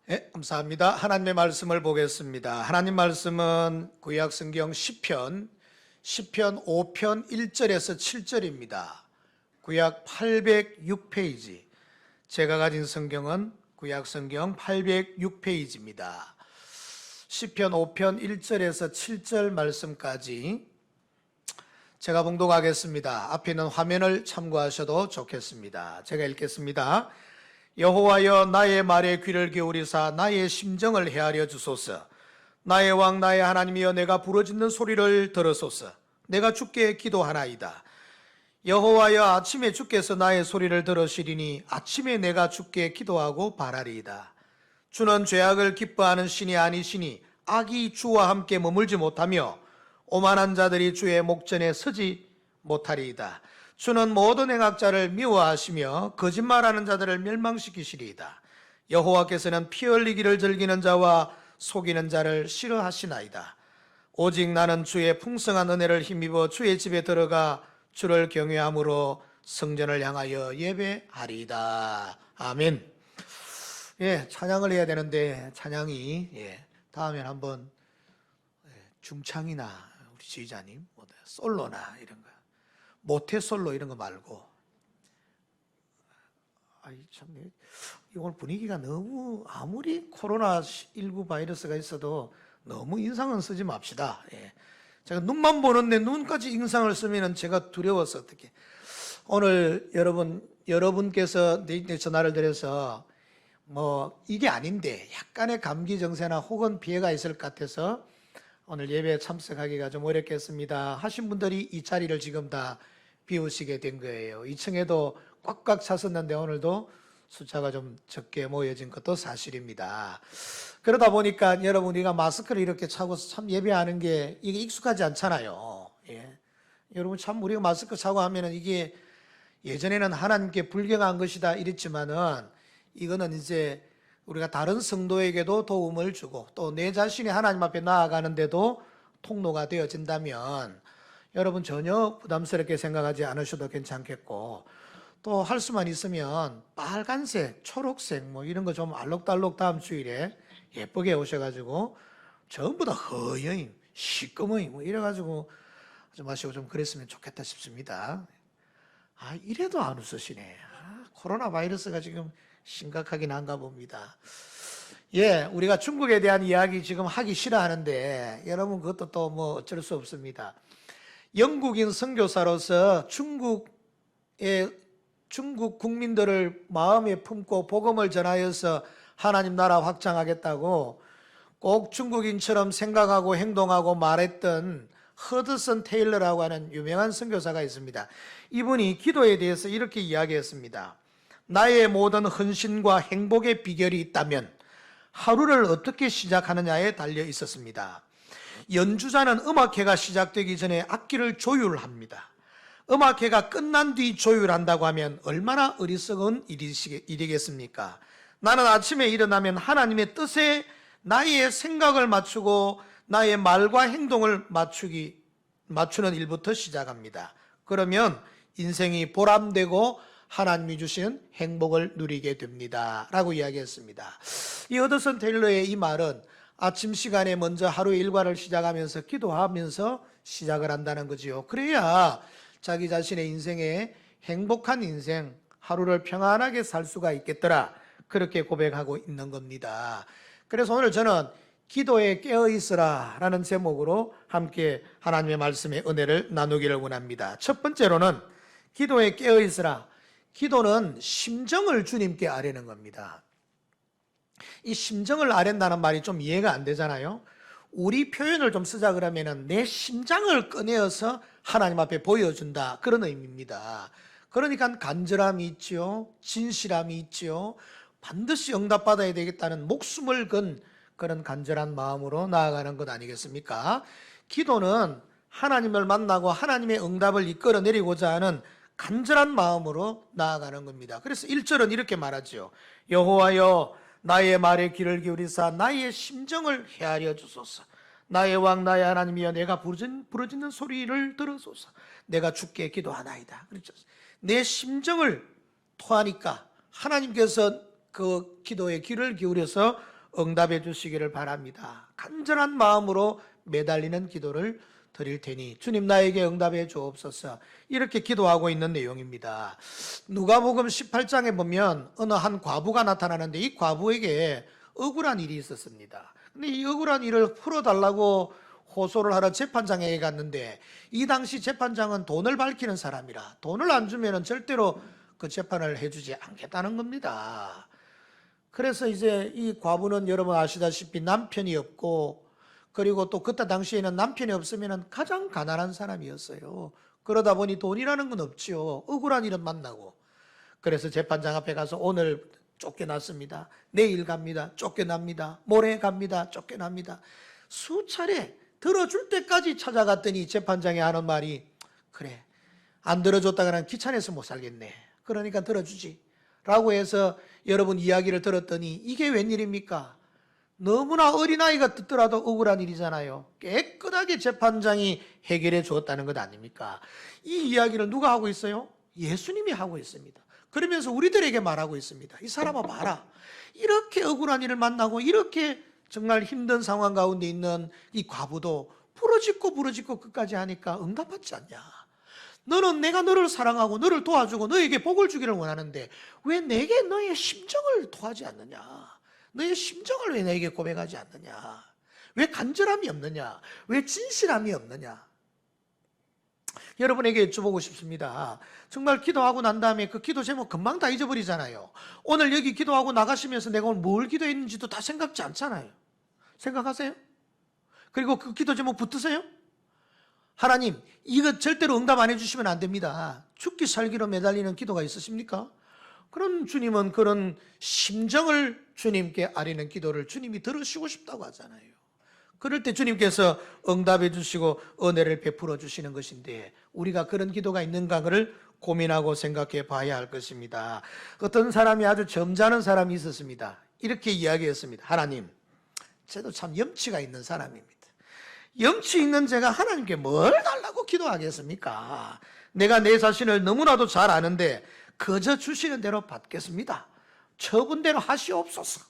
네, 감사합니다. 하나님의 말씀을 보겠습니다. 하나님 말씀은 구약 성경 시편 5편 1절에서 7절입니다. 구약 806페이지. 제가 가진 성경은 구약 성경 806페이지입니다. 시편 5편 1절에서 7절 말씀까지 제가 봉독하겠습니다. 앞에 있는 화면을 참고하셔도 좋겠습니다. 제가 읽겠습니다. 여호와여, 나의 말에 귀를 기울이사 나의 심정을 헤아려 주소서. 나의 왕 나의 하나님이여, 내가 부르짖는 소리를 들으소서. 내가 주께 기도하나이다. 여호와여, 아침에 주께서 나의 소리를 들으시리니 아침에 내가 주께 기도하고 바라리이다. 주는 죄악을 기뻐하는 신이 아니시니 악이 주와 함께 머물지 못하며 오만한 자들이 주의 목전에 서지 못하리이다. 주는 모든 행악자를 미워하시며 거짓말하는 자들을 멸망시키시리이다. 여호와께서는 피 흘리기를 즐기는 자와 속이는 자를 싫어하시나이다. 오직 나는 주의 풍성한 은혜를 힘입어 주의 집에 들어가 주를 경외함으로 성전을 향하여 예배하리이다. 아멘. 찬양을 해야 되는데 찬양이 다음엔 한번 중창이나 우리 지휘자님 솔로나 이런 거, 모태솔로 이런 거 말고, 오늘 분위기가 너무, 아무리 코로나19 바이러스가 있어도 너무 인상은 쓰지 맙시다. 제가 눈만 보는데 눈까지 인상을 쓰면 제가 두려워서 어떻게. 오늘 여러분께서 내 전화를 드려서 이게 아닌데 약간의 감기 증세나 혹은 피해가 있을 것 같아서 오늘 예배에 참석하기가 좀 어렵겠습니다 하신 분들이 이 자리를 지금 다 비우시게 된 거예요. 2층에도 꽉꽉 찼었는데 오늘도 숫자가 좀 적게 모여진 것도 사실입니다. 그러다 보니까 여러분, 우리가 마스크를 이렇게 차고 참 예배하는 게 이게 익숙하지 않잖아요. 여러분, 참 우리가 마스크 차고 하면은 이게 예전에는 하나님께 불경한 것이다 이랬지만은 이거는 이제 우리가 다른 성도에게도 도움을 주고 또 내 자신이 하나님 앞에 나아가는데도 통로가 되어진다면 여러분 전혀 부담스럽게 생각하지 않으셔도 괜찮겠고, 또 할 수만 있으면 빨간색, 초록색 이런 거 좀 알록달록 다음 주일에 예쁘게 오셔가지고 전부 다 허여임, 시꺼머임 이래가지고 좀 마시고 좀 그랬으면 좋겠다 싶습니다. 이래도 안 웃으시네. 코로나 바이러스가 지금 심각하긴 한가 봅니다. 우리가 중국에 대한 이야기 지금 하기 싫어하는데 여러분, 그것도 또 어쩔 수 없습니다. 영국인 선교사로서 중국 국민들을 마음에 품고 복음을 전하여서 하나님 나라 확장하겠다고 꼭 중국인처럼 생각하고 행동하고 말했던 허드슨 테일러라고 하는 유명한 선교사가 있습니다. 이분이 기도에 대해서 이렇게 이야기했습니다. 나의 모든 헌신과 행복의 비결이 있다면 하루를 어떻게 시작하느냐에 달려 있었습니다. 연주자는 음악회가 시작되기 전에 악기를 조율합니다. 음악회가 끝난 뒤 조율한다고 하면 얼마나 어리석은 일이겠습니까? 나는 아침에 일어나면 하나님의 뜻에 나의 생각을 맞추고 나의 말과 행동을 맞추는 일부터 시작합니다. 그러면 인생이 보람되고 하나님이 주신 행복을 누리게 됩니다 라고 이야기했습니다. 이 허드슨 테일러의 이 말은 아침 시간에 먼저 하루의 일과를 시작하면서 기도하면서 시작을 한다는 거지요. 그래야 자기 자신의 인생에 행복한 인생, 하루를 평안하게 살 수가 있겠더라, 그렇게 고백하고 있는 겁니다. 그래서 오늘 저는 기도에 깨어있으라 라는 제목으로 함께 하나님의 말씀의 은혜를 나누기를 원합니다. 첫 번째로는 기도에 깨어있으라. 기도는 심정을 주님께 아뢰는 겁니다. 이 심정을 아랜다는 말이 좀 이해가 안 되잖아요. 우리 표현을 좀 쓰자 그러면은 내 심장을 꺼내어서 하나님 앞에 보여준다, 그런 의미입니다. 그러니까 간절함이 있죠, 진실함이 있죠, 반드시 응답받아야 되겠다는 목숨을 건 그런 간절한 마음으로 나아가는 것 아니겠습니까? 기도는 하나님을 만나고 하나님의 응답을 이끌어내리고자 하는 간절한 마음으로 나아가는 겁니다. 그래서 1절은 이렇게 말하죠. 여호와여, 나의 말에 귀를 기울이사 나의 심정을 헤아려 주소서. 나의 왕 나의 하나님이여, 내가 부르짖는 소리를 들으소서. 내가 주께 기도하나이다. 그렇죠. 내 심정을 토하니까 하나님께서 그 기도에 귀를 기울여서 응답해 주시기를 바랍니다. 간절한 마음으로 매달리는 기도를 드릴 테니 주님 나에게 응답해 주옵소서, 이렇게 기도하고 있는 내용입니다. 누가복음 18장에 보면 어느 한 과부가 나타나는데 이 과부에게 억울한 일이 있었습니다. 근데 이 억울한 일을 풀어달라고 호소를 하러 재판장에 갔는데 이 당시 재판장은 돈을 밝히는 사람이라 돈을 안 주면 절대로 그 재판을 해주지 않겠다는 겁니다. 그래서 이제 이 과부는 여러분 아시다시피 남편이 없고, 그리고 또 그때 당시에는 남편이 없으면 가장 가난한 사람이었어요. 그러다 보니 돈이라는 건 없지요. 억울한 일은 만나고. 그래서 재판장 앞에 가서 오늘 쫓겨났습니다, 내일 갑니다, 쫓겨납니다, 모레 갑니다, 쫓겨납니다. 수차례 들어줄 때까지 찾아갔더니 재판장이 하는 말이, 그래, 안 들어줬다가는 귀찮아서 못 살겠네, 그러니까 들어주지 라고 해서 여러분 이야기를 들었더니 이게 웬일입니까? 너무나 어린아이가 듣더라도 억울한 일이잖아요. 깨끗하게 재판장이 해결해 주었다는 것 아닙니까? 이 이야기를 누가 하고 있어요? 예수님이 하고 있습니다. 그러면서 우리들에게 말하고 있습니다. 이 사람아 봐라, 이렇게 억울한 일을 만나고 이렇게 정말 힘든 상황 가운데 있는 이 과부도 부르짖고 끝까지 하니까 응답받지 않냐? 너는 내가 너를 사랑하고 너를 도와주고 너에게 복을 주기를 원하는데 왜 내게 너의 심정을 토하지 않느냐? 너의 심정을 왜 내게 고백하지 않느냐? 왜 간절함이 없느냐? 왜 진실함이 없느냐? 여러분에게 여쭤보고 싶습니다. 정말 기도하고 난 다음에 그 기도 제목 금방 다 잊어버리잖아요. 오늘 여기 기도하고 나가시면서 내가 오늘 뭘 기도했는지도 다 생각지 않잖아요. 생각하세요? 그리고 그 기도 제목 붙으세요? 하나님, 이거 절대로 응답 안 해주시면 안 됩니다. 죽기 살기로 매달리는 기도가 있으십니까? 그런 주님은 그런 심정을 주님께 아뢰는 기도를 주님이 들으시고 싶다고 하잖아요. 그럴 때 주님께서 응답해 주시고 은혜를 베풀어 주시는 것인데 우리가 그런 기도가 있는가를 고민하고 생각해 봐야 할 것입니다. 어떤 사람이 아주 점잖은 사람이 있었습니다. 이렇게 이야기했습니다. 하나님, 저도 참 염치가 있는 사람입니다. 염치 있는 제가 하나님께 뭘 달라고 기도하겠습니까? 내가 내 자신을 너무나도 잘 아는데 그저 주시는 대로 받겠습니다. 처분 대로 하시옵소서.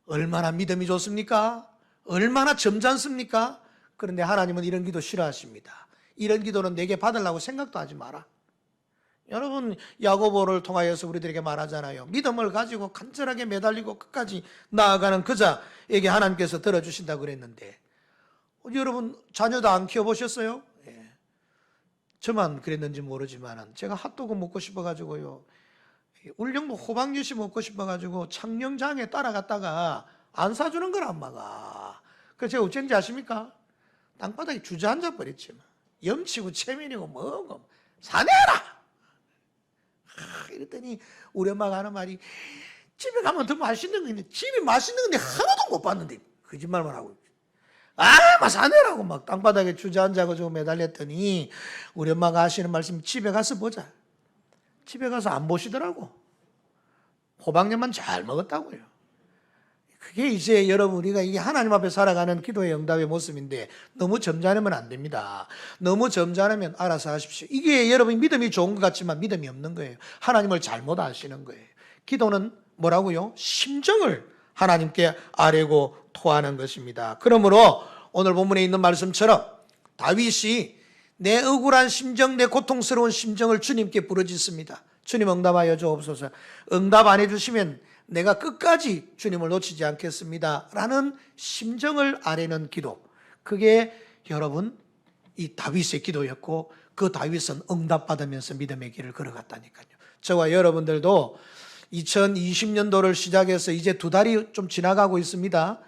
얼마나 믿음이 좋습니까? 얼마나 점잖습니까? 그런데 하나님은 이런 기도 싫어하십니다. 이런 기도는 내게 받으려고 생각도 하지 마라. 여러분, 야고보를 통하여서 우리들에게 말하잖아요. 믿음을 가지고 간절하게 매달리고 끝까지 나아가는 그자에게 하나님께서 들어주신다고 그랬는데 여러분 자녀도 안 키워보셨어요? 예. 저만 그랬는지 모르지만 제가 핫도그 먹고 싶어가지고요, 울릉도 호박유시 먹고 싶어가지고 창녕장에 따라갔다가 안 사주는 걸 엄마가. 그래서 제가 어쩐지 아십니까? 땅바닥에 주저앉아 버렸지만 염치고 체면이고 뭐고 사내라! 이랬더니 우리 엄마가 하는 말이, 집에 가면 더 맛있는 거 있는데 집이 맛있는 건데 하나도 못 봤는데 거짓말만 하고 막 사내라고 막 땅바닥에 주저앉아가지고 매달렸더니 우리 엄마가 하시는 말씀이, 집에 가서 보자. 집에 가서 안 보시더라고. 호박잎만 잘 먹었다고요. 그게 이제 여러분 우리가 이게 하나님 앞에 살아가는 기도의 응답의 모습인데 너무 점잖으면 안 됩니다. 너무 점잖으면 알아서 하십시오. 이게 여러분 믿음이 좋은 것 같지만 믿음이 없는 거예요. 하나님을 잘못 아시는 거예요. 기도는 뭐라고요? 심정을 하나님께 아뢰고 토하는 것입니다. 그러므로 오늘 본문에 있는 말씀처럼 다윗이 내 억울한 심정, 내 고통스러운 심정을 주님께 부르짖습니다. 주님 응답하여 주옵소서. 응답 안 해주시면 내가 끝까지 주님을 놓치지 않겠습니다 라는 심정을 아뢰는 기도, 그게 여러분 이 다윗의 기도였고 그 다윗은 응답받으면서 믿음의 길을 걸어갔다니까요. 저와 여러분들도 2020년도를 시작해서 이제 2달이 좀 지나가고 있습니다.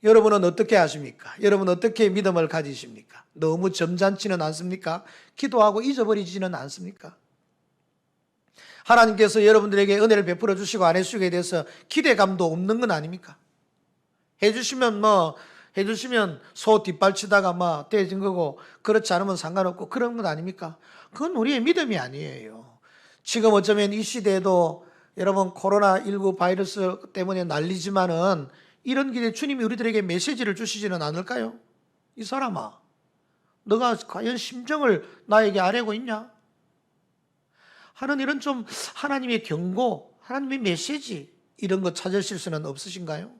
여러분은 어떻게 하십니까? 여러분 어떻게 믿음을 가지십니까? 너무 점잖지는 않습니까? 기도하고 잊어버리지는 않습니까? 하나님께서 여러분들에게 은혜를 베풀어 주시고 안 해주시게 돼서 기대감도 없는 건 아닙니까? 해주시면 소 뒷발치다가 되어진 거고, 그렇지 않으면 상관없고 그런 건 아닙니까? 그건 우리의 믿음이 아니에요. 지금 어쩌면 이 시대에도 여러분 코로나19 바이러스 때문에 난리지만은 이런 길에 주님이 우리들에게 메시지를 주시지는 않을까요? 이 사람아, 너가 과연 심정을 나에게 아뢰고 있냐? 하는 이런 좀 하나님의 경고, 하나님의 메시지 이런 거 찾으실 수는 없으신가요?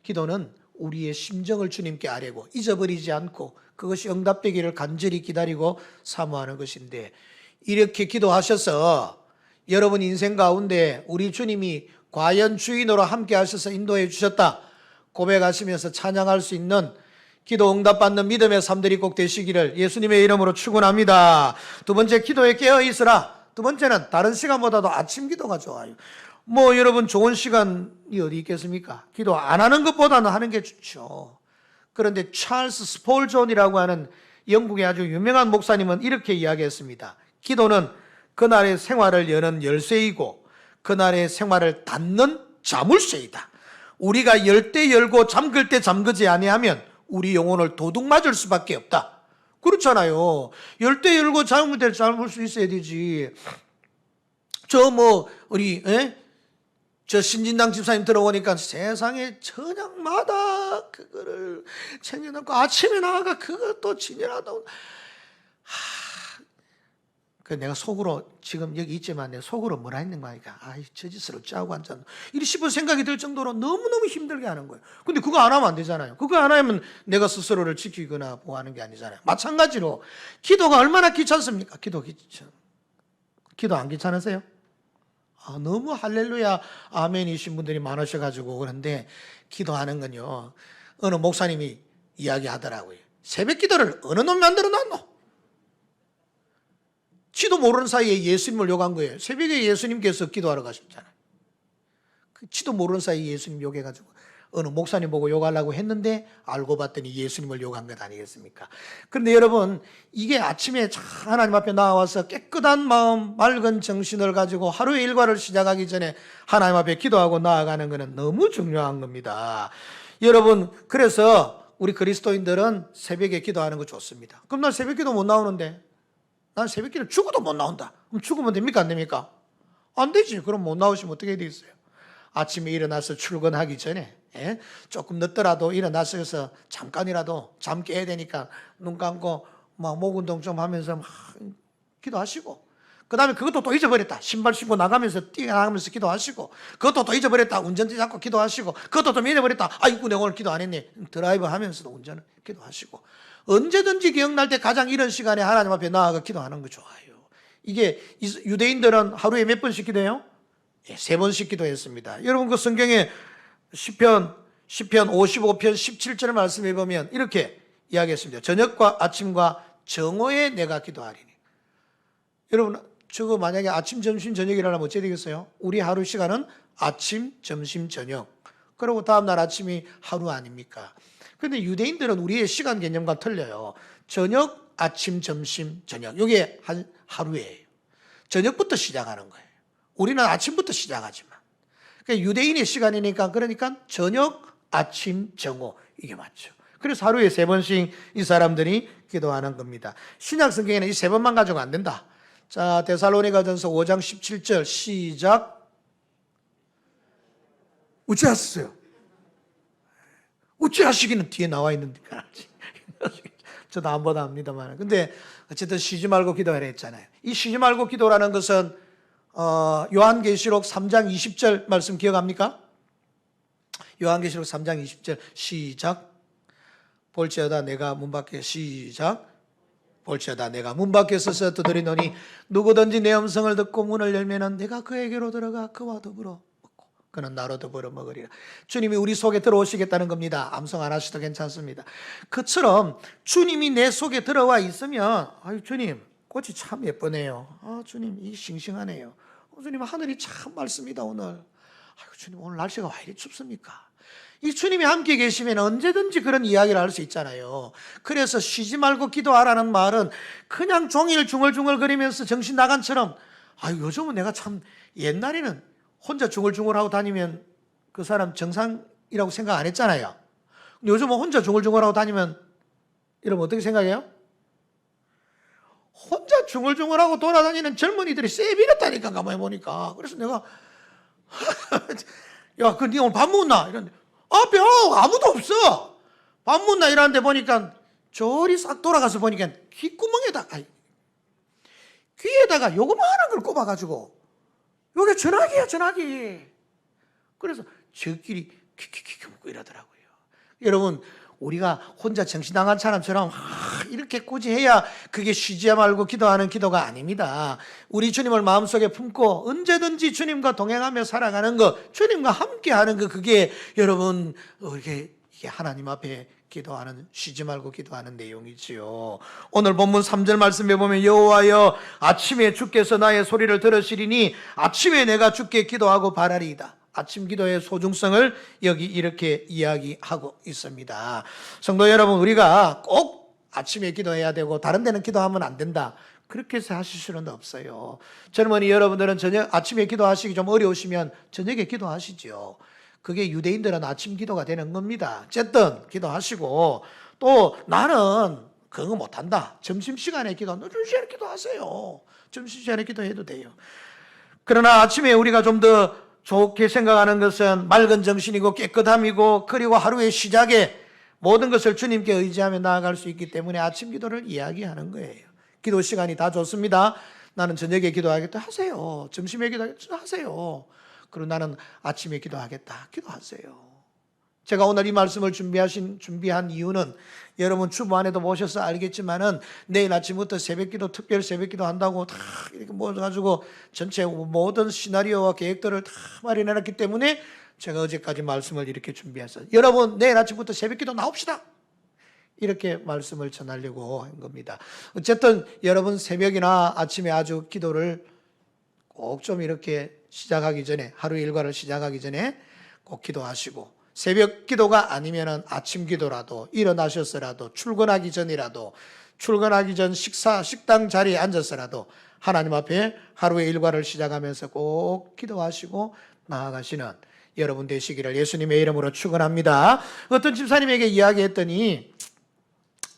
기도는 우리의 심정을 주님께 아뢰고 잊어버리지 않고 그것이 응답되기를 간절히 기다리고 사모하는 것인데, 이렇게 기도하셔서 여러분 인생 가운데 우리 주님이 과연 주인으로 함께 하셔서 인도해 주셨다 고백하시면서 찬양할 수 있는 기도 응답받는 믿음의 삶들이 꼭 되시기를 예수님의 이름으로 축원합니다. 두 번째, 기도에 깨어 있으라. 두 번째는 다른 시간보다도 아침 기도가 좋아요. 여러분 좋은 시간이 어디 있겠습니까? 기도 안 하는 것보다는 하는 게 좋죠. 그런데 찰스 스폴존이라고 하는 영국의 아주 유명한 목사님은 이렇게 이야기했습니다. 기도는 그날의 생활을 여는 열쇠이고 그날의 생활을 닫는 자물쇠이다. 우리가 열 때 열고 잠글 때 잠그지 아니하면 우리 영혼을 도둑 맞을 수밖에 없다. 그렇잖아요. 열 때 열고 잠글 때 잠글 수 있어야 되지. 우리 신진당 집사님 들어오니까 세상에 저녁마다 그거를 챙겨놓고 아침에 나가가 그것도 진열하다. 내가 속으로 지금 여기 있지만 내 속으로 뭐라 했는 거니까 저 짓을 어찌하고 앉았나 이리 싶은 생각이 들 정도로 너무너무 힘들게 하는 거예요. 근데 그거 안 하면 안 되잖아요. 그거 안 하면 내가 스스로를 지키거나 뭐 하는 게 아니잖아요. 마찬가지로 기도가 얼마나 귀찮습니까? 기도 안 귀찮으세요? 너무 할렐루야 아멘이신 분들이 많으셔가지고 그런데 기도하는 건요, 어느 목사님이 이야기하더라고요. 새벽 기도를 어느 놈 만들어 놨노? 지도 모르는 사이에 예수님을 욕한 거예요. 새벽에 예수님께서 기도하러 가셨잖아요. 지도 모르는 사이에 예수님 욕해가지고 어느 목사님 보고 욕하려고 했는데 알고 봤더니 예수님을 욕한 것 아니겠습니까? 그런데 여러분, 이게 아침에 하나님 앞에 나와서 깨끗한 마음, 맑은 정신을 가지고 하루의 일과를 시작하기 전에 하나님 앞에 기도하고 나아가는 것은 너무 중요한 겁니다. 여러분, 그래서 우리 그리스도인들은 새벽에 기도하는 거 좋습니다. 그럼 난 새벽 기도 못 나오는데, 난 새벽 기도 죽어도 못 나온다. 그럼 죽으면 됩니까? 안 됩니까? 안 되지. 그럼 못 나오시면 어떻게 해야 되겠어요? 아침에 일어나서 출근하기 전에 조금 늦더라도 일어나서 잠깐이라도 잠 깨야 되니까 눈 감고 목 운동 좀 하면서 기도하시고, 그 다음에 그것도 또 잊어버렸다. 신발 신고 나가면서 뛰어나가면서 기도하시고, 그것도 또 잊어버렸다. 운전대 잡고 기도하시고, 그것도 좀 잊어버렸다. 아이고 내가 오늘 기도 안 했네. 드라이브 하면서도 운전을 기도하시고, 언제든지 기억날 때 가장 이런 시간에 하나님 앞에 나아가 기도하는 거 좋아요. 이게 유대인들은 하루에 몇 번씩 기도해요? 3번씩 기도했습니다. 여러분 그 성경에 시편 55편 17절 말씀해 보면 이렇게 이야기했습니다. 저녁과 아침과 정오에 내가 기도하리니. 여러분 저거 만약에 아침, 점심, 저녁이라면 어찌 되겠어요? 우리 하루 시간은 아침, 점심, 저녁. 그리고 다음날 아침이 하루 아닙니까? 그런데 유대인들은 우리의 시간 개념과 틀려요. 저녁, 아침, 점심, 저녁. 이게 하루예요. 저녁부터 시작하는 거예요. 우리는 아침부터 시작하지만. 그러니까 유대인의 시간이니까 그러니까 저녁, 아침, 정오 이게 맞죠. 그래서 하루에 3번씩 이 사람들이 기도하는 겁니다. 신약 성경에는 이 3번만 가지고 안 된다. 자, 데살로니가전서 5장 17절 시작. 어찌하셨어요? 어찌하시기는 뒤에 나와 있는데 저도 안 보다 합니다만. 근데 어쨌든 쉬지 말고 기도하라 했잖아요. 이 쉬지 말고 기도라는 것은 요한계시록 3장 20절 말씀 기억합니까? 요한계시록 3장 20절 시작. 볼지어다 내가 문 밖에 시작. 볼지어다 내가 문 밖에 서서 두드리노니 누구든지 내 음성을 듣고 문을 열면은 내가 그에게로 들어가 그와 더불어 먹고 그는 나로 더불어 먹으리라. 주님이 우리 속에 들어오시겠다는 겁니다. 암송 안 하셔도 괜찮습니다. 그처럼 주님이 내 속에 들어와 있으면 아유 주님 꽃이 참 예쁘네요. 주님 이 싱싱하네요. 주님 하늘이 참 맑습니다 오늘. 아유 주님 오늘 날씨가 왜 이리 춥습니까? 이 주님이 함께 계시면 언제든지 그런 이야기를 할 수 있잖아요. 그래서 쉬지 말고 기도하라는 말은 그냥 종일 중얼중얼거리면서 정신 나간처럼 아유 요즘은 내가 참 옛날에는 혼자 중얼중얼하고 다니면 그 사람 정상이라고 생각 안 했잖아요. 근데 요즘은 혼자 중얼중얼하고 다니면 여러분 어떻게 생각해요? 혼자 중얼중얼하고 돌아다니는 젊은이들이 쎄비렸다니까 가만히 보니까. 그래서 내가 야, 네 오늘 밥 먹었나? 이런데 앞에 아무도 없어. 밥 먹나 이러는데 보니까 저리 싹 돌아가서 보니까 귓구멍에다가 귀에다가 요거만한 걸 꼽아가지고 요게 전화기야 전화기. 그래서 저끼리 퀴퀴퀴퀴 묻고 이러더라고요. 여러분, 우리가 혼자 정신 나간 사람처럼 이렇게 꾸지 해야 그게 쉬지 말고 기도하는 기도가 아닙니다. 우리 주님을 마음속에 품고 언제든지 주님과 동행하며 살아가는 것, 주님과 함께하는 것, 그게 여러분 이게 하나님 앞에 기도하는, 쉬지 말고 기도하는 내용이지요. 오늘 본문 3절 말씀에 보면 여호와여 아침에 주께서 나의 소리를 들으시리니 아침에 내가 주께 기도하고 바라리이다. 아침 기도의 소중성을 여기 이렇게 이야기하고 있습니다. 성도 여러분, 우리가 꼭 아침에 기도해야 되고 다른 데는 기도하면 안 된다, 그렇게 해서 하실 수는 없어요. 젊은이 여러분들은 아침에 기도하시기 좀 어려우시면 저녁에 기도하시죠. 그게 유대인들은 아침 기도가 되는 겁니다. 어쨌든 기도하시고, 또 나는 그거 못한다, 점심시간에 늦은 시간에 기도하세요. 점심시간에 기도해도 돼요. 그러나 아침에 우리가 좀 더 좋게 생각하는 것은 맑은 정신이고 깨끗함이고, 그리고 하루의 시작에 모든 것을 주님께 의지하며 나아갈 수 있기 때문에 아침 기도를 이야기하는 거예요. 기도 시간이 다 좋습니다. 나는 저녁에 기도하겠다 하세요. 점심에 기도하겠다 하세요. 그리고 나는 아침에 기도하겠다 기도하세요. 제가 오늘 이 말씀을 준비한 이유는 여러분 주보 안에도 보셔서 알겠지만은 내일 아침부터 새벽기도, 특별 새벽기도 한다고 다 이렇게 모아가지고 전체 모든 시나리오와 계획들을 다 마련해놨기 때문에 제가 어제까지 말씀을 이렇게 준비했어요. 여러분 내일 아침부터 새벽기도 나옵시다, 이렇게 말씀을 전하려고 한 겁니다. 어쨌든 여러분 새벽이나 아침에 아주 기도를 꼭 좀 이렇게 시작하기 전에, 하루 일과를 시작하기 전에 꼭 기도하시고, 새벽 기도가 아니면은 아침 기도라도 일어나셔서라도 출근하기 전이라도, 출근하기 전 식당 자리에 앉아서라도 하나님 앞에 하루의 일과를 시작하면서 꼭 기도하시고 나아가시는 여러분 되시기를 예수님의 이름으로 축원합니다. 어떤 집사님에게 이야기했더니,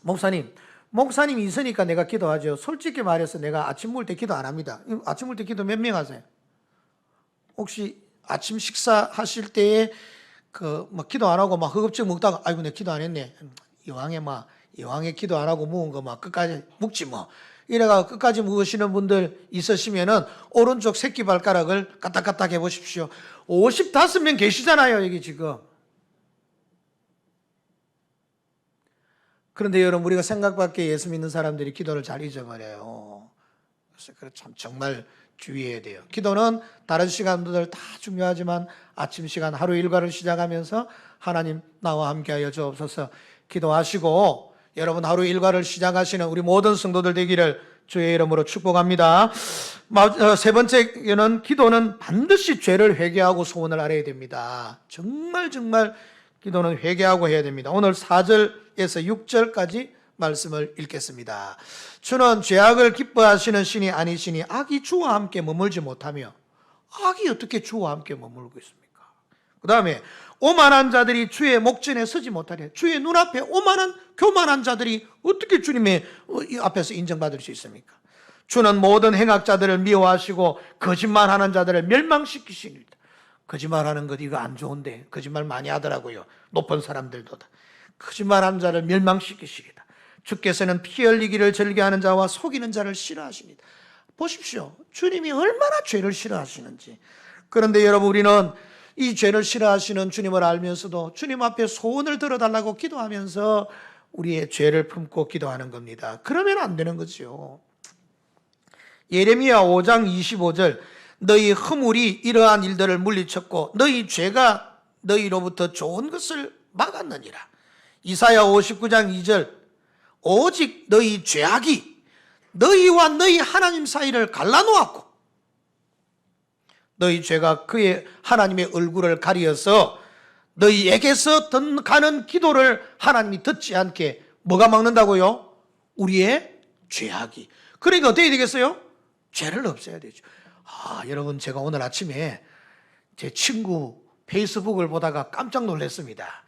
목사님이 있으니까 내가 기도하죠. 솔직히 말해서 내가 아침 먹을 때 기도 안 합니다. 아침 먹을 때 기도 몇 명 하세요? 혹시 아침 식사하실 때에 기도 안 하고 허겁지겁 먹다가 아이고 내가 기도 안 했네, 이왕에 기도 안 하고 먹은 거 끝까지 먹지 이래가 끝까지 먹으시는 분들 있으시면은 오른쪽 새끼발가락을 까딱까딱 해보십시오. 55명 계시잖아요 여기 지금. 그런데 여러분, 우리가 생각밖에 예수 믿는 사람들이 기도를 잘 잊어버려요. 그래서 참 정말 주의해야 돼요. 기도는 다른 시간들 다 중요하지만 아침 시간 하루 일과를 시작하면서 하나님 나와 함께하여 주옵소서 기도하시고, 여러분 하루 일과를 시작하시는 우리 모든 성도들 되기를 주의 이름으로 축복합니다. 세 번째는 기도는 반드시 죄를 회개하고 소원을 아뢰야 됩니다. 정말 기도는 회개하고 해야 됩니다. 오늘 4절에서 6절까지 말씀을 읽겠습니다. 주는 죄악을 기뻐하시는 신이 아니시니 악이 주와 함께 머물지 못하며, 악이 어떻게 주와 함께 머물고 있습니까? 그 다음에 오만한 자들이 주의 목전에 서지 못하려. 주의 눈앞에 교만한 자들이 어떻게 주님의 앞에서 인정받을 수 있습니까? 주는 모든 행악자들을 미워하시고 거짓말하는 자들을 멸망시키시니라. 거짓말하는 것 이거 안 좋은데, 거짓말 많이 하더라고요. 높은 사람들도 다. 거짓말하는 자를 멸망시키시리다. 주께서는 피 흘리기를 즐겨하는 자와 속이는 자를 싫어하십니다. 보십시오, 주님이 얼마나 죄를 싫어하시는지. 그런데 여러분, 우리는 이 죄를 싫어하시는 주님을 알면서도 주님 앞에 소원을 들어달라고 기도하면서 우리의 죄를 품고 기도하는 겁니다. 그러면 안 되는 거죠. 예레미야 5장 25절, 너희 허물이 이러한 일들을 물리쳤고 너희 죄가 너희로부터 좋은 것을 막았느니라. 이사야 59장 2절, 오직 너희 죄악이 너희와 너희 하나님 사이를 갈라놓았고 너희 죄가 그의 하나님의 얼굴을 가리어서 너희에게서 가는 기도를 하나님이 듣지 않게 뭐가 막는다고요? 우리의 죄악이. 그러니까 어떻게 되겠어요? 죄를 없애야 되죠. 여러분, 제가 오늘 아침에 제 친구 페이스북을 보다가 깜짝 놀랐습니다.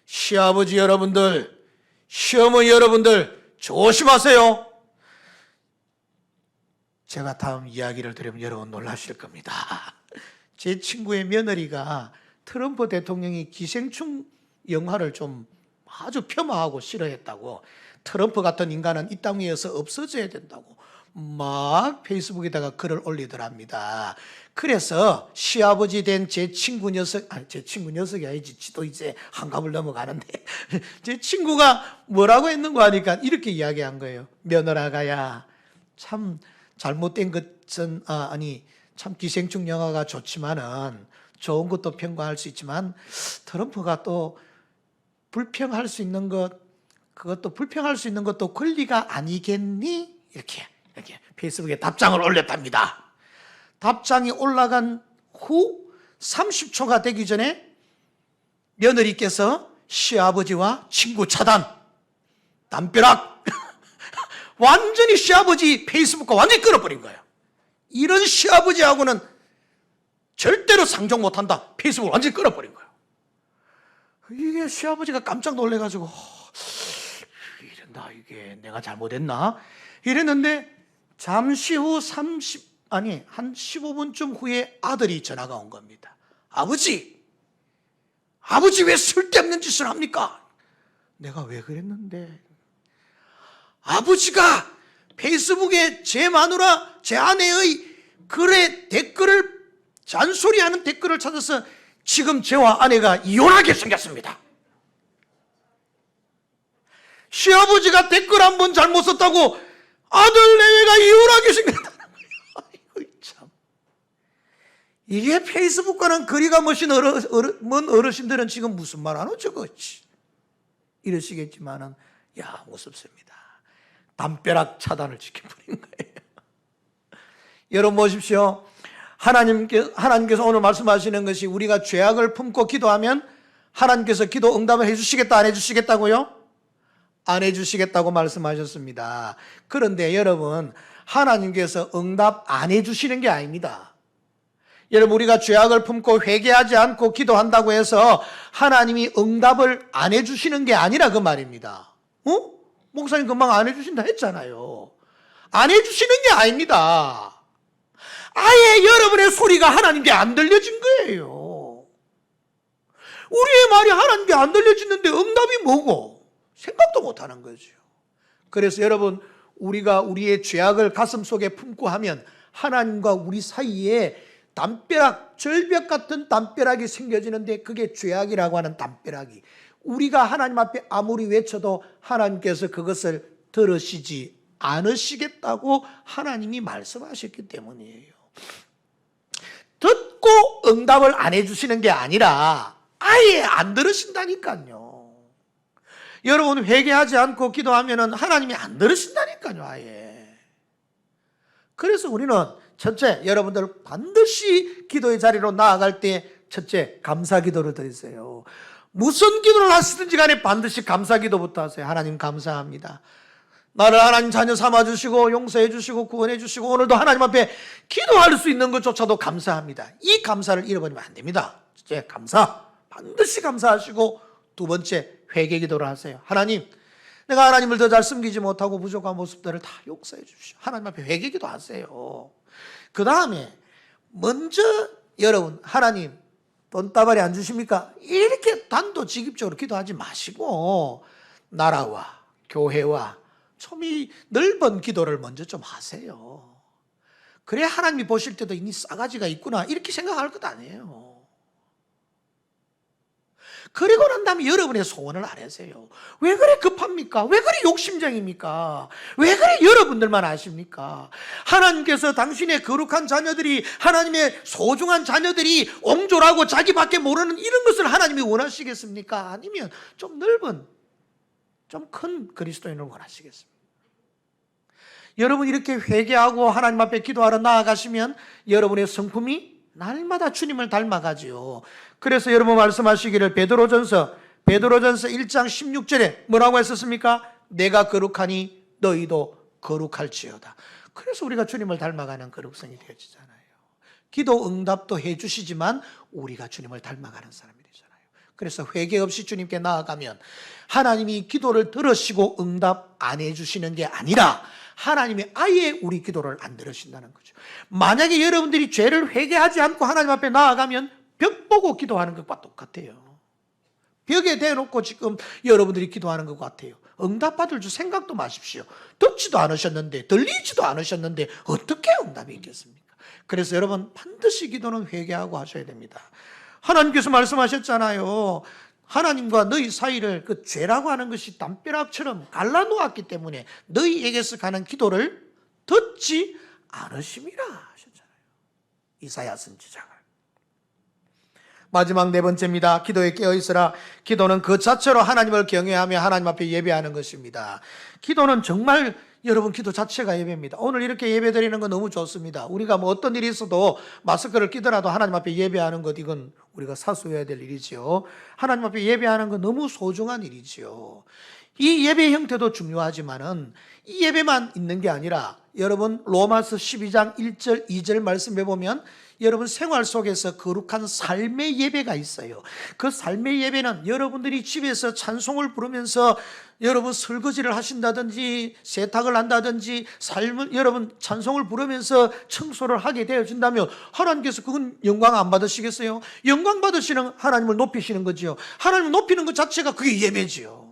시아버지 여러분들, 시어머니 여러분들 조심하세요. 제가 다음 이야기를 들으면 여러분 놀라실 겁니다. 제 친구의 며느리가 트럼프 대통령이 기생충 영화를 좀 아주 폄하하고 싫어했다고, 트럼프 같은 인간은 이 땅 위에서 없어져야 된다고 막 페이스북에다가 글을 올리더랍니다. 그래서 시아버지 된 제 친구 녀석, 제 친구 녀석이 아니지, 지도 이제 한갑을 넘어가는데, 제 친구가 뭐라고 했는가 하니까 이렇게 이야기한 거예요. 며느라가야, 참 잘못된 것은, 참 기생충 영화가 좋지만은, 좋은 것도 평가할 수 있지만, 트럼프가 또 불평할 수 있는 것, 그것도 불평할 수 있는 것도 권리가 아니겠니? 이렇게 페이스북에 답장을 올렸답니다. 답장이 올라간 후 30초가 되기 전에 며느리께서 시아버지와 친구 차단, 담벼락, 완전히 시아버지 페이스북과 완전히 끊어버린 거예요. 이런 시아버지하고는 절대로 상종 못한다. 페이스북을 완전히 끊어버린 거예요. 이게 시아버지가 깜짝 놀래가지고 이랬나, 이게 내가 잘못했나? 이랬는데 잠시 후 한 15분쯤 후에 아들이 전화가 온 겁니다. 아버지 왜 쓸데없는 짓을 합니까? 내가 왜 그랬는데? 아버지가 페이스북에 제 마누라, 제 아내의 글에 댓글을, 잔소리하는 댓글을 찾아서 지금 저와 아내가 이혼하게 생겼습니다. 시아버지가 댓글 한 번 잘못 썼다고 아들 내외가 이혼하게 생겼다는 거예요. 아이고 참. 이게 페이스북과는 거리가 먼 어르신들은 지금 무슨 말 하노 저거지 이러시겠지만은, 야, 무섭습니다. 담벼락 차단을 지켜버린 거예요. 여러분 보십시오. 하나님께서 오늘 말씀하시는 것이 우리가 죄악을 품고 기도하면 하나님께서 기도 응답을 해주시겠다, 안 해주시겠다고요? 안 해주시겠다고 말씀하셨습니다. 그런데 여러분, 하나님께서 응답 안 해주시는 게 아닙니다. 여러분, 우리가 죄악을 품고 회개하지 않고 기도한다고 해서 하나님이 응답을 안 해주시는 게 아니라 그 말입니다. 목사님 금방 안 해주신다 했잖아요. 안 해주시는 게 아닙니다. 아예 여러분의 소리가 하나님께 안 들려진 거예요. 우리의 말이 하나님께 안 들려지는데 응답이 뭐고? 생각도 못하는 거죠. 그래서 여러분, 우리가 우리의 죄악을 가슴속에 품고 하면 하나님과 우리 사이에 담벼락, 절벽 같은 담벼락이 생겨지는데, 그게 죄악이라고 하는 담벼락이, 우리가 하나님 앞에 아무리 외쳐도 하나님께서 그것을 들으시지 않으시겠다고 하나님이 말씀하셨기 때문이에요. 듣고 응답을 안 해주시는 게 아니라 아예 안 들으신다니까요. 여러분, 회개하지 않고 기도하면 하나님이 안 들으신다니까요, 아예. 그래서 우리는 첫째, 여러분들 반드시 기도의 자리로 나아갈 때 첫째, 감사 기도를 드리세요. 무슨 기도를 하시든지 간에 반드시 감사 기도부터 하세요. 하나님 감사합니다. 나를 하나님 자녀 삼아주시고 용서해주시고 구원해주시고 오늘도 하나님 앞에 기도할 수 있는 것조차도 감사합니다. 이 감사를 잃어버리면 안 됩니다. 첫째, 감사. 반드시 감사하시고, 두 번째, 회개 기도를 하세요. 하나님, 내가 하나님을 더 잘 섬기지 못하고 부족한 모습들을 다 용서해 주십시오. 하나님 앞에 회개 기도하세요. 그 다음에 먼저 여러분, 하나님 돈다발이 안 주십니까? 이렇게 단도직입적으로 기도하지 마시고 나라와 교회와 좀 이 넓은 기도를 먼저 좀 하세요. 그래야 하나님이 보실 때도 이 싸가지가 있구나 이렇게 생각할 것 아니에요. 그리고 난 다음에 여러분의 소원을 아뢰세요. 왜 그래 급합니까? 왜 그래 욕심쟁입니까? 왜 그래 여러분들만 아십니까? 하나님께서 당신의 거룩한 자녀들이, 하나님의 소중한 자녀들이 옹졸하고 자기밖에 모르는 이런 것을 하나님이 원하시겠습니까? 아니면 좀 넓은, 좀 큰 그리스도인을 원하시겠습니까? 여러분, 이렇게 회개하고 하나님 앞에 기도하러 나아가시면 여러분의 성품이 날마다 주님을 닮아가지요. 그래서 여러분 말씀하시기를 베드로전서 1장 16절에 뭐라고 했었습니까? 내가 거룩하니 너희도 거룩할지어다. 그래서 우리가 주님을 닮아가는 거룩성이 되어지잖아요. 기도 응답도 해주시지만 우리가 주님을 닮아가는 사람이 되잖아요. 그래서 회개 없이 주님께 나아가면 하나님이 기도를 들으시고 응답 안 해주시는 게 아니라 하나님이 아예 우리 기도를 안 들으신다는 거죠. 만약에 여러분들이 죄를 회개하지 않고 하나님 앞에 나아가면 벽 보고 기도하는 것과 똑같아요. 벽에 대놓고 지금 여러분들이 기도하는 것 같아요. 응답받을 줄 생각도 마십시오. 듣지도 않으셨는데, 들리지도 않으셨는데 어떻게 응답이 있겠습니까? 그래서 여러분 반드시 기도는 회개하고 하셔야 됩니다. 하나님께서 말씀하셨잖아요. 하나님과 너희 사이를 그 죄라고 하는 것이 담벼락처럼 갈라놓았기 때문에 너희에게서 가는 기도를 듣지 않으심이라 하셨잖아요. 이사야 선지자가. 마지막 네 번째입니다. 기도에 깨어있으라. 기도는 그 자체로 하나님을 경외하며 하나님 앞에 예배하는 것입니다. 기도는 정말 여러분 기도 자체가 예배입니다. 오늘 이렇게 예배 드리는 건 너무 좋습니다. 우리가 뭐 어떤 일이 있어도 마스크를 끼더라도 하나님 앞에 예배하는 것, 이건 우리가 사수해야 될 일이지요. 하나님 앞에 예배하는 건 너무 소중한 일이지요. 이 예배 형태도 중요하지만은 이 예배만 있는 게 아니라 여러분 로마서 12장 1절 2절 말씀해 보면 여러분 생활 속에서 거룩한 삶의 예배가 있어요. 그 삶의 예배는 여러분들이 집에서 찬송을 부르면서 여러분 설거지를 하신다든지 세탁을 한다든지 여러분 찬송을 부르면서 청소를 하게 되어진다면 하나님께서 그건 영광 안 받으시겠어요? 영광 받으시는 하나님을 높이시는 거지요. 하나님을 높이는 것 자체가 그게 예배지요.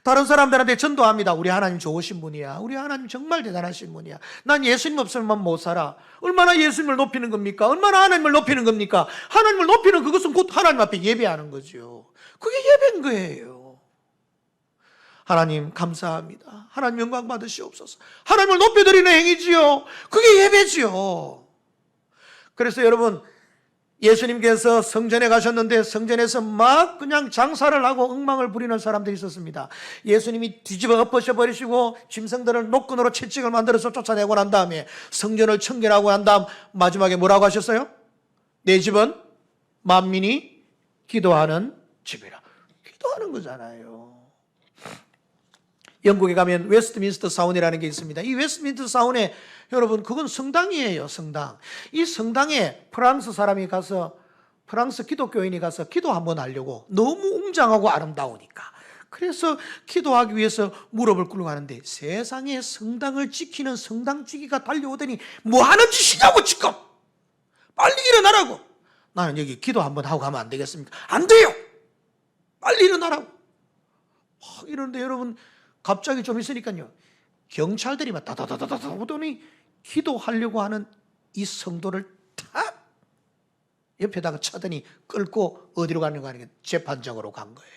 다른 사람들한테 전도합니다. 우리 하나님 좋으신 분이야. 우리 하나님 정말 대단하신 분이야. 난 예수님 없으면 못 살아. 얼마나 예수님을 높이는 겁니까? 얼마나 하나님을 높이는 겁니까? 하나님을 높이는 그것은 곧 하나님 앞에 예배하는 거죠. 그게 예배인 거예요. 하나님 감사합니다. 하나님 영광 받으시옵소서. 하나님을 높여드리는 행위지요. 그게 예배지요. 그래서 여러분 예수님께서 성전에 가셨는데 성전에서 막 그냥 장사를 하고 엉망을 부리는 사람들이 있었습니다. 예수님이 뒤집어 엎으셔 버리시고 짐승들을 노끈으로 채찍을 만들어서 쫓아내고 난 다음에 성전을 청결하고 난 다음 마지막에 뭐라고 하셨어요? 내 집은 만민이 기도하는 집이라. 기도하는 거잖아요. 영국에 가면 웨스트민스터 사원이라는 게 있습니다. 이 웨스트민스터 사원에 여러분 그건 성당이에요. 성당. 이 성당에 프랑스 사람이 가서 프랑스 기독교인이 가서 기도 한번 하려고 너무 웅장하고 아름다우니까 그래서 기도하기 위해서 무릎을 꿇고 가는데 세상에 성당을 지키는 성당지기가 달려오더니 뭐 하는 짓이냐고 지금 빨리 일어나라고. 나는 여기 기도 한번 하고 가면 안 되겠습니까? 안 돼요. 빨리 일어나라고. 이러는데 여러분 갑자기 좀 있으니까요 경찰들이 막 다다다다다 오더니 기도하려고 하는 이 성도를 탁 옆에다가 차더니 끌고 어디로 가는가 하는 게 재판장으로 간 거예요.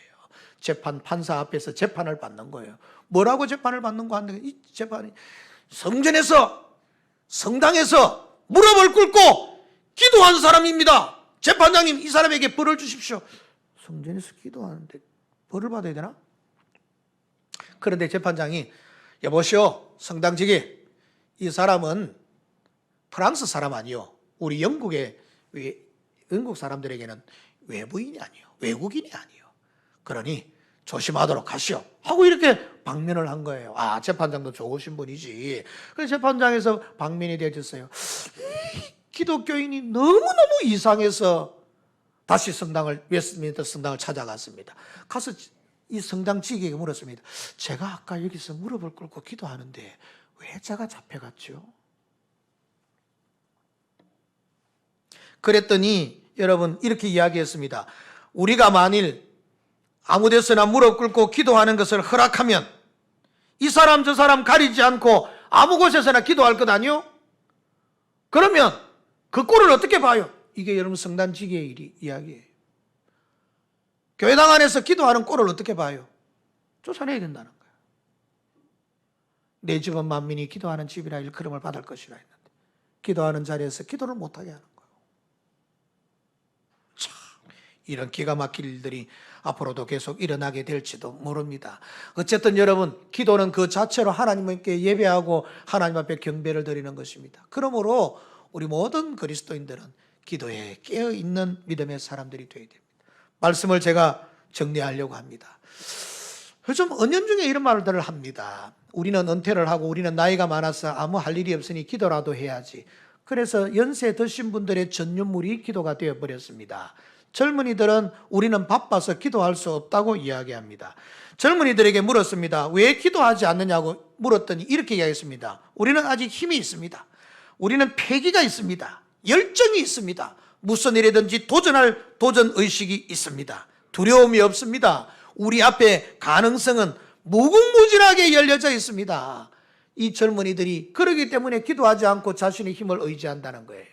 판사 앞에서 재판을 받는 거예요. 뭐라고 재판을 받는 거 하는데 이 재판이 성전에서 성당에서 무릎을 꿇고 기도한 사람입니다. 재판장님 이 사람에게 벌을 주십시오. 성전에서 기도하는데 벌을 받아야 되나? 그런데 재판장이 여보시오 성당지기 이 사람은 프랑스 사람 아니요 우리 영국 사람들에게는 외부인이 아니요 외국인이 아니요 그러니 조심하도록 하시오 하고 이렇게 방면을 한 거예요. 아 재판장도 좋으신 분이지. 그래서 재판장에서 방면이 되어졌어요. 기독교인이 너무너무 이상해서 다시 웨스트민스터 성당을 찾아갔습니다. 가서 이 성당 지기에게 물었습니다. 제가 아까 여기서 무릎을 꿇고 기도하는데 왜 제가 잡혀갔죠? 그랬더니 여러분 이렇게 이야기했습니다. 우리가 만일 아무 데서나 무릎 꿇고 기도하는 것을 허락하면 이 사람 저 사람 가리지 않고 아무 곳에서나 기도할 것 아니요? 그러면 그 꼴을 어떻게 봐요? 이게 여러분 성당 지기의 이야기예요. 교회당 안에서 기도하는 꼴을 어떻게 봐요? 쫓아내야 된다는 거예요. 내 집은 만민이 기도하는 집이라 일컬음을 받을 것이라 했는데 기도하는 자리에서 기도를 못하게 하는 거예요. 참 이런 기가 막힐 일들이 앞으로도 계속 일어나게 될지도 모릅니다. 어쨌든 여러분 기도는 그 자체로 하나님께 예배하고 하나님 앞에 경배를 드리는 것입니다. 그러므로 우리 모든 그리스도인들은 기도에 깨어있는 믿음의 사람들이 되어야 됩니다. 말씀을 제가 정리하려고 합니다. 요즘 은연중에 이런 말들을 합니다. 우리는 은퇴를 하고 우리는 나이가 많아서 아무 할 일이 없으니 기도라도 해야지. 그래서 연세 드신 분들의 전유물이 기도가 되어버렸습니다. 젊은이들은 우리는 바빠서 기도할 수 없다고 이야기합니다. 젊은이들에게 물었습니다. 왜 기도하지 않느냐고 물었더니 이렇게 이야기했습니다. 우리는 아직 힘이 있습니다. 우리는 패기가 있습니다. 열정이 있습니다. 무슨 일이든지 도전할 도전의식이 있습니다. 두려움이 없습니다. 우리 앞에 가능성은 무궁무진하게 열려져 있습니다. 이 젊은이들이 그러기 때문에 기도하지 않고 자신의 힘을 의지한다는 거예요.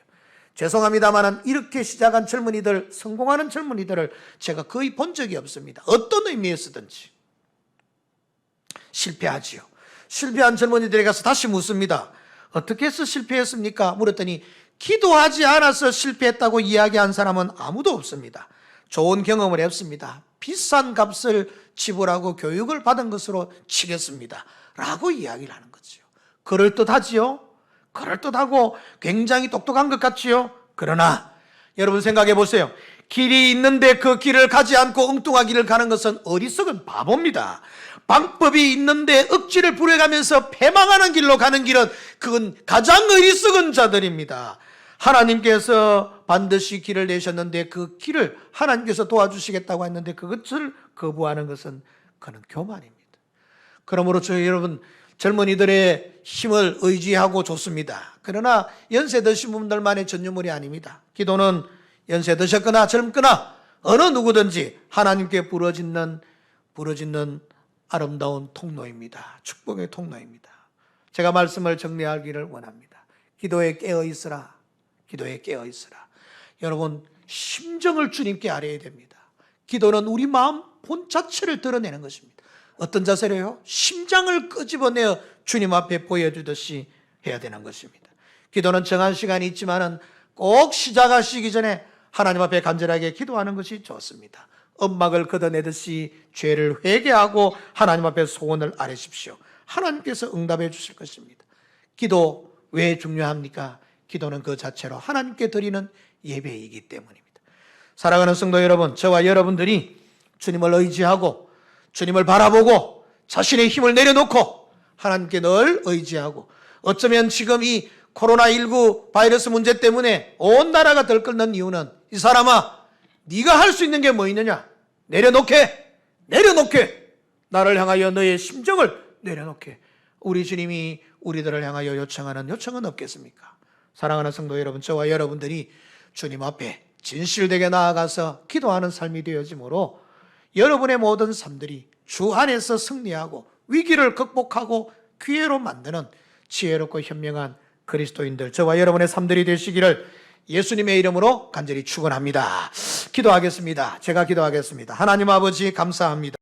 죄송합니다만 이렇게 시작한 젊은이들, 성공하는 젊은이들을 제가 거의 본 적이 없습니다. 어떤 의미에서든지 실패하지요. 실패한 젊은이들에 가서 다시 묻습니다. 어떻게 해서 실패했습니까? 물었더니 기도하지 않아서 실패했다고 이야기한 사람은 아무도 없습니다. 좋은 경험을 했습니다. 비싼 값을 지불하고 교육을 받은 것으로 치겠습니다. 라고 이야기를 하는 거죠. 그럴듯하지요? 그럴듯하고 굉장히 똑똑한 것 같지요? 그러나 여러분 생각해 보세요. 길이 있는데 그 길을 가지 않고 엉뚱한 길을 가는 것은 어리석은 바보입니다. 방법이 있는데 억지를 부려가면서 패망하는 길로 가는 길은 그건 가장 어리석은 자들입니다. 하나님께서 반드시 길을 내셨는데 그 길을 하나님께서 도와주시겠다고 했는데 그것을 거부하는 것은 그는 교만입니다. 그러므로 저희 여러분 젊은이들의 힘을 의지하고 좋습니다. 그러나 연세 드신 분들만의 전유물이 아닙니다. 기도는 연세 드셨거나 젊거나 어느 누구든지 하나님께 부르짖는 아름다운 통로입니다. 축복의 통로입니다. 제가 말씀을 정리하기를 원합니다. 기도에 깨어 있으라. 기도에 깨어 있으라. 여러분 심정을 주님께 아뢰야 됩니다. 기도는 우리 마음 본 자체를 드러내는 것입니다. 어떤 자세로요? 심장을 끄집어내어 주님 앞에 보여주듯이 해야 되는 것입니다. 기도는 정한 시간이 있지만은 꼭 시작하시기 전에 하나님 앞에 간절하게 기도하는 것이 좋습니다. 엄막을 걷어내듯이 죄를 회개하고 하나님 앞에 소원을 아뢰십시오. 하나님께서 응답해 주실 것입니다. 기도 왜 중요합니까? 기도는 그 자체로 하나님께 드리는 예배이기 때문입니다. 사랑하는 성도 여러분, 저와 여러분들이 주님을 의지하고 주님을 바라보고 자신의 힘을 내려놓고 하나님께 늘 의지하고 어쩌면 지금 이 코로나19 바이러스 문제 때문에 온 나라가 들끓는 이유는 이 사람아 네가 할 수 있는 게 뭐 있느냐? 내려놓게 나를 향하여 너의 심정을 내려놓게 우리 주님이 우리들을 향하여 요청하는 요청은 없겠습니까? 사랑하는 성도 여러분, 저와 여러분들이 주님 앞에 진실되게 나아가서 기도하는 삶이 되어지므로 여러분의 모든 삶들이 주 안에서 승리하고 위기를 극복하고 기회로 만드는 지혜롭고 현명한 그리스도인들, 저와 여러분의 삶들이 되시기를 예수님의 이름으로 간절히 축원합니다. 기도하겠습니다. 제가 기도하겠습니다. 하나님 아버지 감사합니다.